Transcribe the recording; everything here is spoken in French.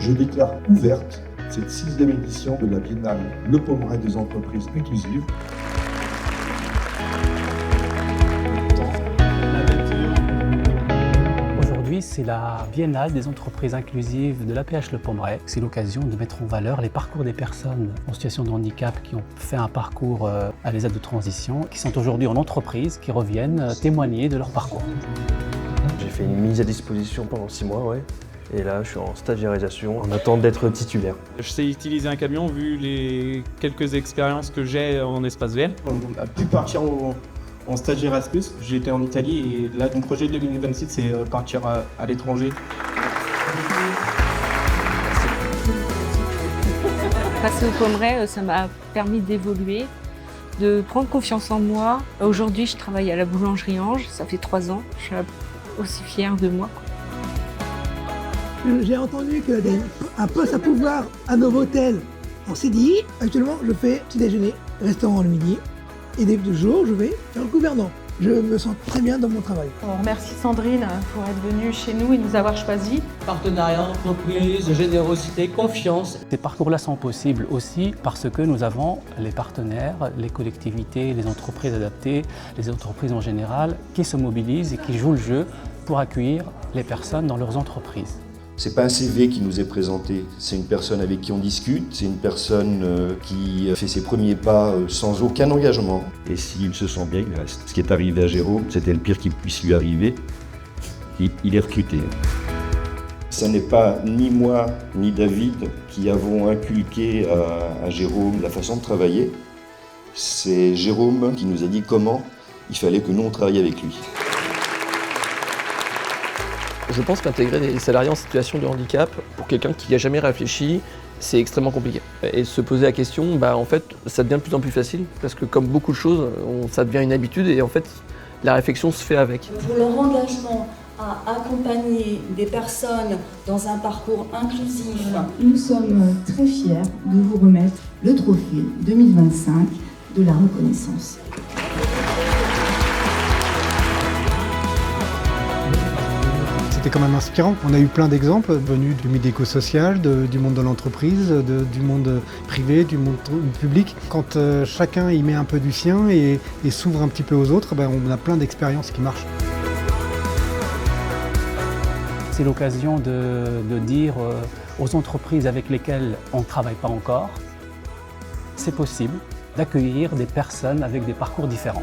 Je déclare ouverte cette 6e édition de la Biennale Le Pommeraye des entreprises inclusives. Aujourd'hui, c'est la Biennale des entreprises inclusives de l'APH Le Pommeraye. C'est l'occasion de mettre en valeur les parcours des personnes en situation de handicap qui ont fait un parcours à l'ESAT de transition, qui sont aujourd'hui en entreprise, qui reviennent témoigner de leur parcours. J'ai fait une mise à disposition pendant 6 mois, ouais. Et là, je suis en stagiairisation, en attente d'être titulaire. Je sais utiliser un camion vu les quelques expériences que j'ai en espace vert. On a pu partir en stage Erasmus. J'ai été en Italie et là, mon projet de 2026, c'est partir à l'étranger. Passer au Pommeraye, ça m'a permis d'évoluer, de prendre confiance en moi. Aujourd'hui, je travaille à la boulangerie Ange, ça fait 3 ans. Je suis aussi fière de moi. J'ai entendu qu'il y avait un poste à pouvoir à Novotel en CDI. Actuellement, je fais petit déjeuner, restaurant le midi. Et dès le jour, je vais faire le gouvernant. Je me sens très bien dans mon travail. On remercie Sandrine pour être venue chez nous et nous avoir choisis. Partenariat, entreprise, générosité, confiance. Ces parcours-là sont possibles aussi parce que nous avons les partenaires, les collectivités, les entreprises adaptées, les entreprises en général, qui se mobilisent et qui jouent le jeu pour accueillir les personnes dans leurs entreprises. C'est pas un CV qui nous est présenté, c'est une personne avec qui on discute, c'est une personne qui fait ses premiers pas sans aucun engagement. Et s'il se sent bien, il reste. Ce qui est arrivé à Jérôme, c'était le pire qui puisse lui arriver. Il est recruté. Ce n'est pas ni moi ni David qui avons inculqué à Jérôme la façon de travailler. C'est Jérôme qui nous a dit comment il fallait que nous on travaille avec lui. Je pense qu'intégrer des salariés en situation de handicap, pour quelqu'un qui n'y a jamais réfléchi, c'est extrêmement compliqué. Et se poser la question, en fait, ça devient de plus en plus facile, parce que comme beaucoup de choses, ça devient une habitude et en fait, la réflexion se fait avec. Pour leur engagement à accompagner des personnes dans un parcours inclusif, nous sommes très fiers de vous remettre le trophée 2025 de la reconnaissance. C'était quand même inspirant. On a eu plein d'exemples venus du médico-social, du monde de l'entreprise, du monde privé, du monde public. Quand chacun y met un peu du sien et s'ouvre un petit peu aux autres, on a plein d'expériences qui marchent. C'est l'occasion de dire aux entreprises avec lesquelles on ne travaille pas encore, c'est possible d'accueillir des personnes avec des parcours différents.